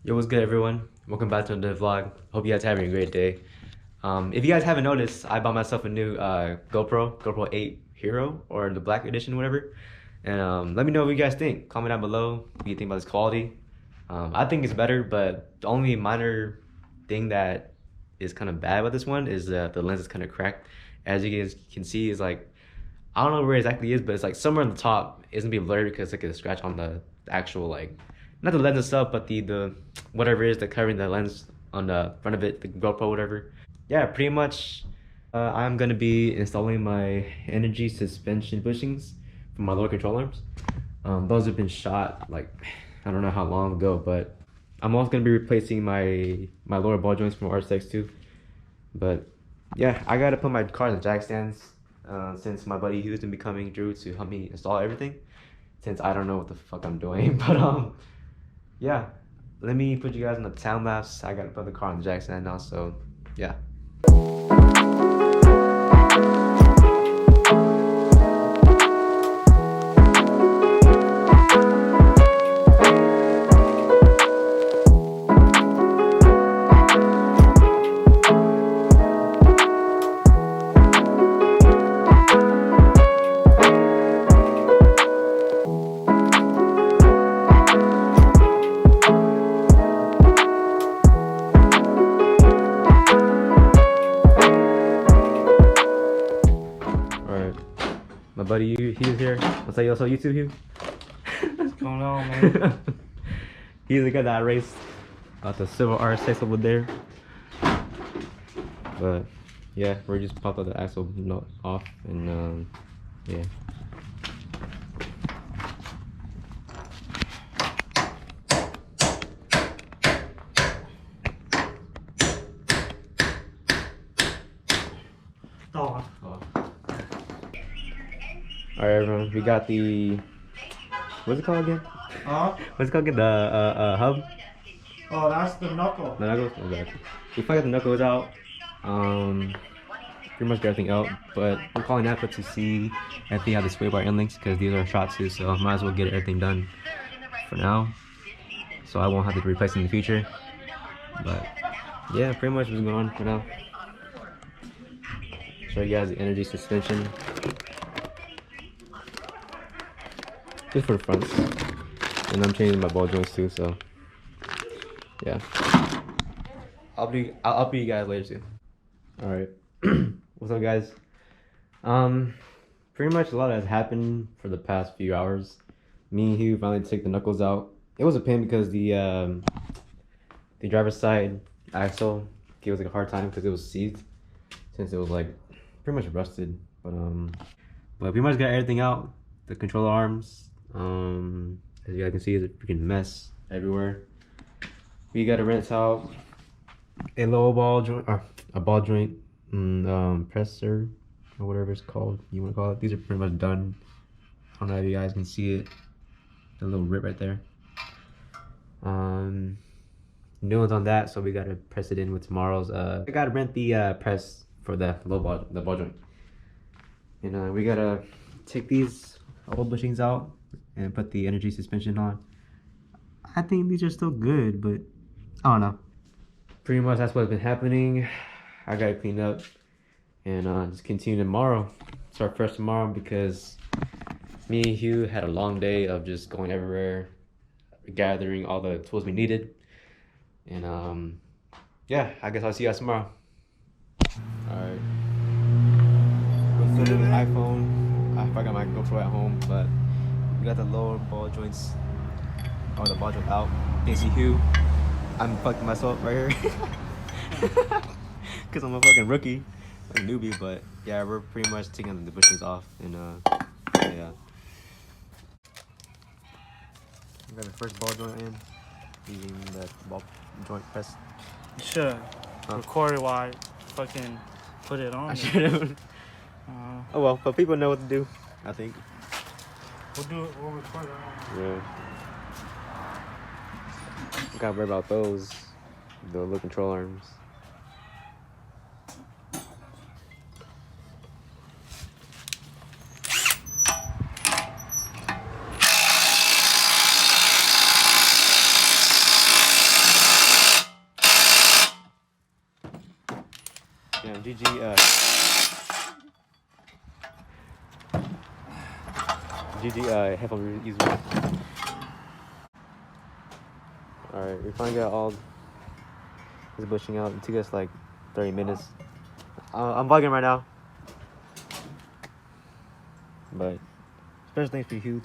Yo, what's good, everyone? Welcome back to another vlog. Hope you guys are having a great day. If you guys haven't noticed, I bought myself a new GoPro 8 Hero, or the Black Edition, whatever. And let me know what you guys think. Comment down below what you think about this quality. I think it's better, but the only minor thing that is kind of bad about this one is that the lens is kind of cracked. As you guys can see, it's like, I don't know where it exactly is, but it's like somewhere on the top. It's gonna be blurry because it's like a scratch on the actual, like, not the lens itself, but the whatever it is that covering the lens on the front of it, the GoPro, whatever. Yeah, pretty much. I'm gonna be installing my Energy Suspension Bushings for my lower control arms. Those have been shot like I don't know how long ago, but I'm also gonna be replacing my lower ball joints from RSX too. But yeah, I gotta put my car in the jack stands since my buddy Hue's gonna be coming through to help me install everything. Since I don't know what the fuck I'm doing, but yeah, let me put you guys in the time lapse. I gotta put the car on the jack stand now, so yeah. My buddy Hugh's here. What's up, also YouTube Hugh? What's going on, man? He's the guy that I raced the silver RSX over there. But yeah, we just popped out the axle nut off and yeah. Alright, everyone, we got the, what's it called again? What's it called again? The hub? Oh, that's the knuckle. The knuckles? Okay. We finally got the knuckles out. Pretty much got everything out, but we're calling that to see if they have the sway bar end links because these are shot too, so I might as well get everything done for now. So I won't have to replace in the future. But yeah, pretty much what's going on for now. Show you guys the Energy Suspension. Just for the fronts, and I'm changing my ball joints too, so yeah. I'll update you guys later too. All right, what's up, guys? Pretty much a lot has happened for the past few hours. Me and Hugh finally took the knuckles out. It was a pain because the driver's side axle gave us like a hard time because it was seized, since it was like pretty much rusted. But pretty much got everything out. The controller arms. As you guys can see, it's a freaking mess everywhere. We got to rinse out a low ball joint, or a ball joint, presser, or whatever it's called. You want to call it. These are pretty much done. I don't know if you guys can see it. The little rip right there. New ones on that, so we got to press it in with tomorrow's. I got to rent the press for the ball joint, and we gotta take these old bushings out and put the Energy Suspension on. I think these are still good, but I don't know. Pretty much that's what's been happening. I gotta clean up and just continue tomorrow. Start fresh tomorrow because me and Hugh had a long day of just going everywhere, gathering all the tools we needed. And yeah, I guess I'll see you guys tomorrow. Alright. With the iPhone, I forgot my GoPro at home, but we got the lower ball joints, or the ball joint out. Can't see Hugh. I'm fucking myself right here. Cause I'm a fucking rookie, I'm a newbie, but yeah, we're pretty much taking the bushings off, and yeah. We got the first ball joint in, using that ball joint press. You should record it while I fucking put it on. I should have. Oh well, but people know what to do, I think. We'll record it on. Yeah. Gotta worry about those, the little control arms. Yeah, GG. GG. Headphone user. All right, we finally got all this bushing out. It took us like 30 minutes. I'm vlogging right now, but special thanks for Hue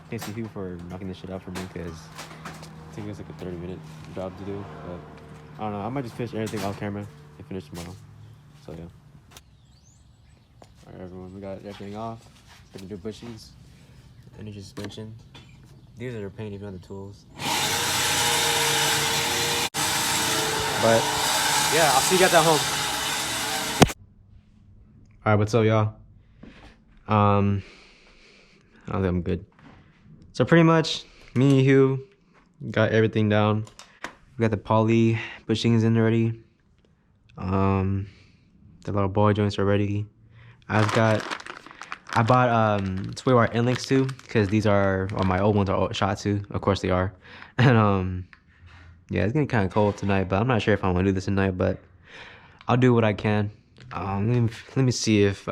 thanks to Hugh for knocking this shit out for me because it took us like a 30-minute job to do. But I don't know. I might just finish everything off camera and finish tomorrow. So yeah. All right, everyone. We got everything off. Gonna do bushings, energy suspension. These are pain if you have the tools. But yeah, I'll see you guys at home. All right, what's up, y'all? I don't think I'm good. So pretty much, me and Hugh got everything down. We got the poly bushings in already. The little ball joints are ready. I bought sway wire end links too, because these are, or my old ones are shot too. Of course they are. And yeah, it's getting kind of cold tonight, but I'm not sure if I want to do this tonight, but I'll do what I can. Let me see if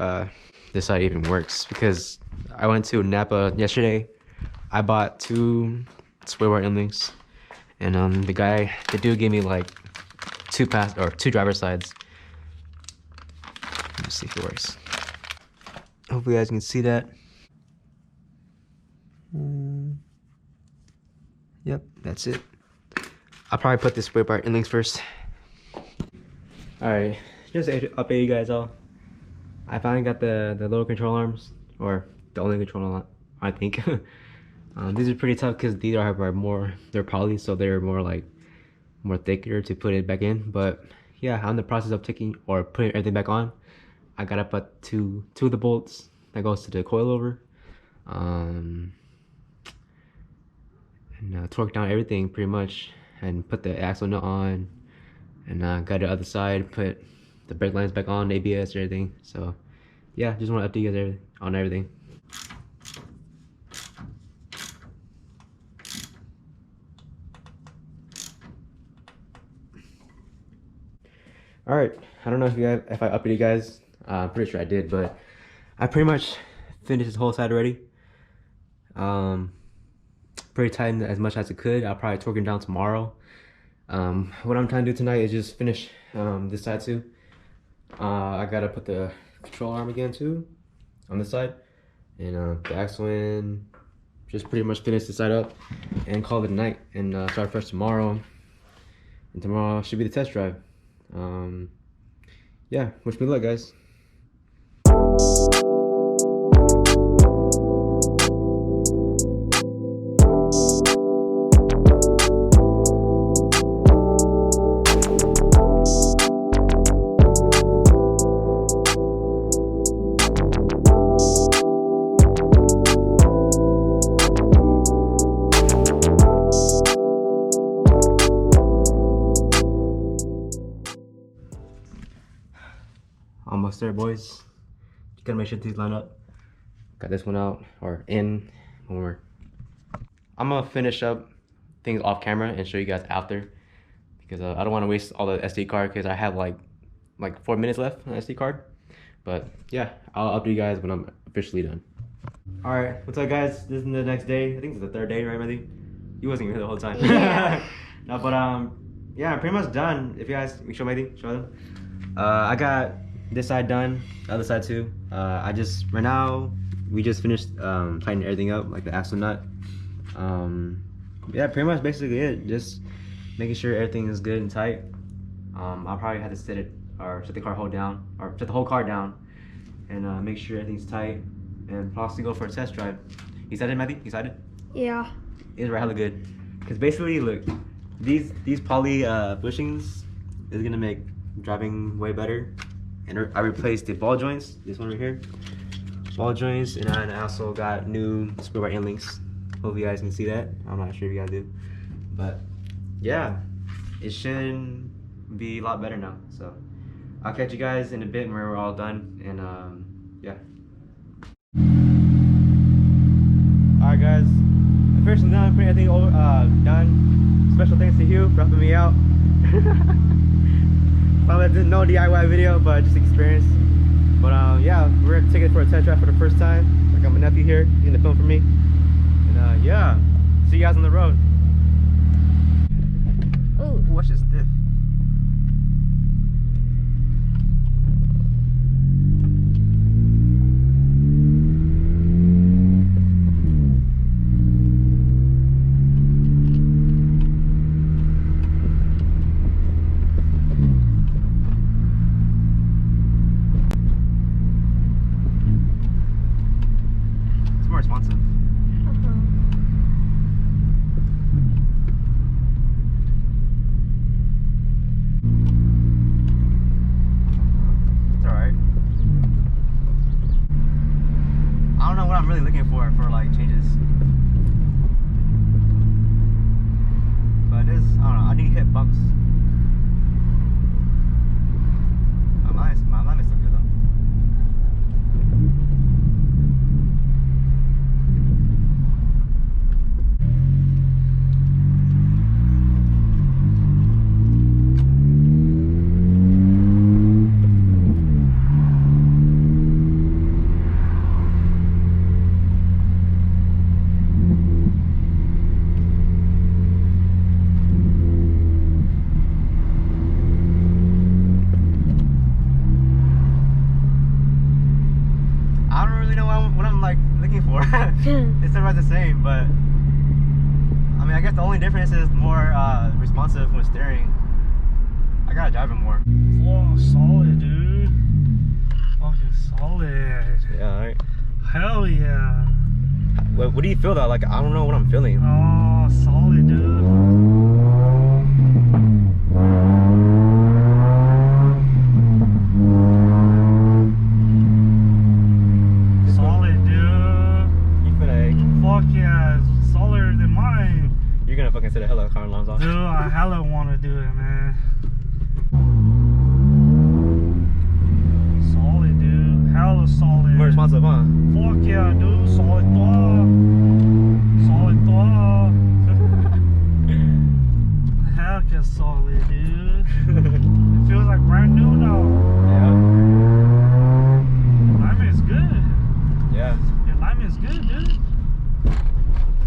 this side even works, because I went to Napa yesterday. I bought 2 sway wire end links, and the dude gave me like 2 driver sides. Let me see if it works. Hopefully you guys can see that. Yep, that's it. I'll probably put this sway wire end links first. Alright, just to update you guys all. I finally got the little control arms, or the only control arm, I think. These are pretty tough because these are more, they're poly, so they're more thicker to put it back in. But yeah, I'm in the process of putting everything back on. I gotta put two of the bolts that goes to the coilover, and torque down everything pretty much, and put the axle nut on, and got the other side, put the brake lines back on, ABS, everything. So yeah, just want to update you guys on everything. All right, I don't know if I updated you guys. I'm pretty sure I did, but I pretty much finished this whole side already. Pretty tightened as much as I could. I'll probably torque it down tomorrow. What I'm trying to do tonight is just finish this side too. I gotta put the control arm again too on this side, and the axle in. Just pretty much finish this side up and call it a night, and start fresh tomorrow. And tomorrow should be the test drive. Yeah, wish me luck, guys. Almost there, boys. You gotta make sure these line up. Got this one out, or in, or I'm gonna finish up things off camera and show you guys after, because I don't want to waste all the SD card, because I have like 4 minutes left on the SD card. But yeah, I'll update you guys when I'm officially done. All right, what's up, guys? This is the next day. I think it's the 3rd day, right, Melly? You wasn't here the whole time. Yeah. No, but yeah, I'm pretty much done. If you guys, show Melly, show them. I got this side done, the other side too. Right now we just finished tightening everything up, like the axle nut. Yeah, pretty much basically it. Just making sure everything is good and tight. I'll probably have to set the whole car down, and make sure everything's tight, and possibly go for a test drive. You excited, Matthew? You excited? Yeah. It's hella good. Cause basically, look, these poly bushings is gonna make driving way better. And I replaced the ball joints, this one right here, ball joints, and I also got new sway wire end links. Hopefully you guys can see that. I'm not sure if you guys do, but yeah, it should be a lot better now. So I'll catch you guys in a bit when we're all done, and yeah. All right, guys, officially done. Pretty, I think done. Special thanks to Hugh for helping me out. Probably no DIY video, but just experience. But yeah, we're gonna take it for a test drive for the first time. I got my nephew here, he's gonna film for me. And yeah, see you guys on the road. Ooh. Watch this stiff. Responsive. It's alright. I don't know what I'm really looking for like changes. But it is, I don't know, I need to hit bumps. My line is still good though. It's about the same, but I mean, I guess the only difference is more responsive when steering. I gotta drive it more. Oh, solid, dude. Fucking solid. Yeah, alright. Hell yeah. What do you feel though? Like, I don't know what I'm feeling. Oh, solid, dude. Fucking set a hella car alarms off. Dude, I hella want to do it, man. Solid, dude. Hella solid. More responsive, huh? Fuck yeah, dude. Solid toa. Solid toa. Heck yeah, solid, dude. It feels like brand new now. Yeah. Alignment is good. Yeah. Your alignment is good, dude.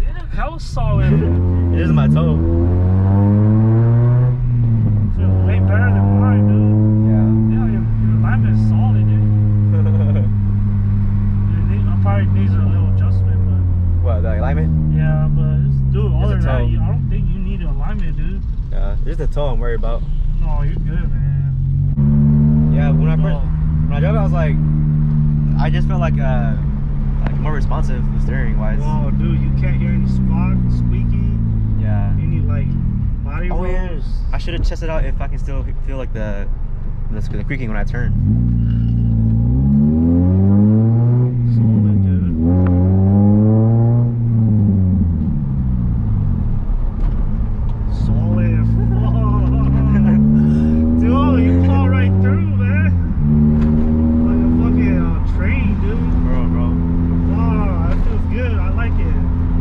Yeah, hella solid. It is my toe. Feels way better than mine, dude. Yeah. Yeah, your alignment is solid, dude. I probably needs a little adjustment, but. What, the alignment? Yeah, but dude, other than that, toe. I don't think you need an alignment, dude. Yeah, it's the toe I'm worried about. No, you're good, man. Yeah, when I drove it, I was like, I just felt like more responsive with steering wise. Wow, dude, you can't hear any squeaking. Yeah. Any like body rolls. Yeah. I should have tested out if I can still feel like the creaking when I turn. Solid, dude. Solid. Dude, you plow right through, man. Like a fucking train, dude. Bro. Wow, that feels good. I like it.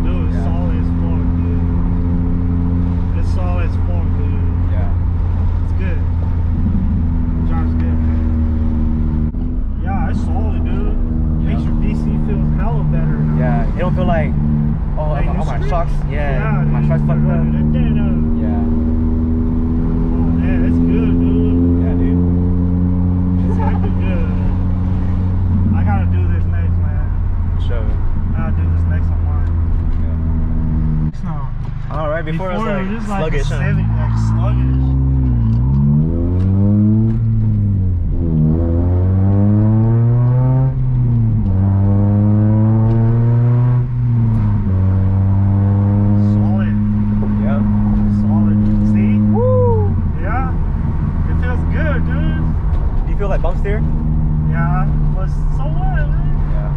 Dude, it's solid as fuck, dude. It's solid as fuck, dude. Yeah. It's good. John's good, man. Yeah, it's solid, dude. Makes your DC feel hella better. Yeah, it don't feel like, oh, Like all my street? shocks. Yeah, my shocks fucked up. Yeah. Yeah. Oh, man, it's good, dude. Yeah, dude. It's hecka good. I gotta do this next, man. Sure. I gotta do this next on mine. Yeah. No. All right, before it was just like sluggish, huh? like sluggish. Solid. Yeah. Solid. See? Woo! Yeah. It feels good, dude. Do you feel like bumps there? Yeah. But so what, man? Yeah.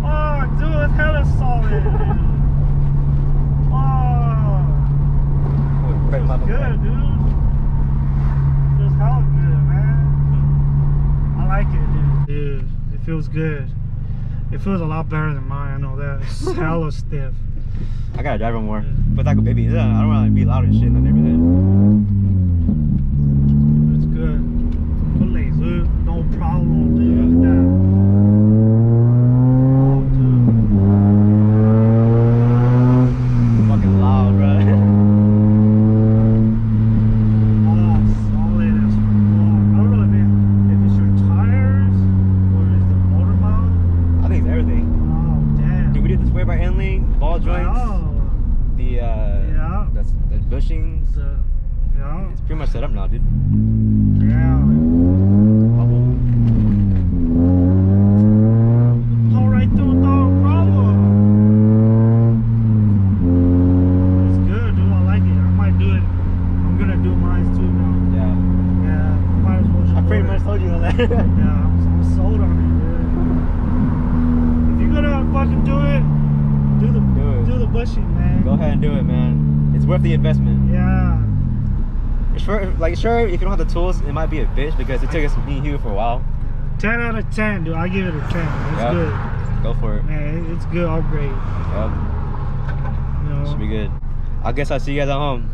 Oh, dude, it's hella solid, dude. Oh. Feels Feels good, dude. Feels hella good, man. I like it, dude. Dude, it feels good. It feels a lot better than mine, I know that. It's hella stiff. I gotta drive it more. But like a baby, I don't want to be loud and shit in the neighborhood. It's good. bushings. Yeah. It's pretty much set up now, dude. Yeah. All right, through no problem. It's good, dude. I like it. I might do it. I'm gonna do mine too now. Yeah. Yeah. Might as well. I pretty much told you on that. Yeah, I'm sold on it, dude. If you're gonna fucking do it, do the bushing, man. Go ahead and do it, man. It's worth the investment. Yeah. Sure, if you don't have the tools, it might be a bitch because it took us me and Hugh for a while. 10 out of 10, dude. I give it a 10. It's Yep. good. Go for it. Man, it's good upgrade. Yep. You know. Should be good. I guess I'll see you guys at home.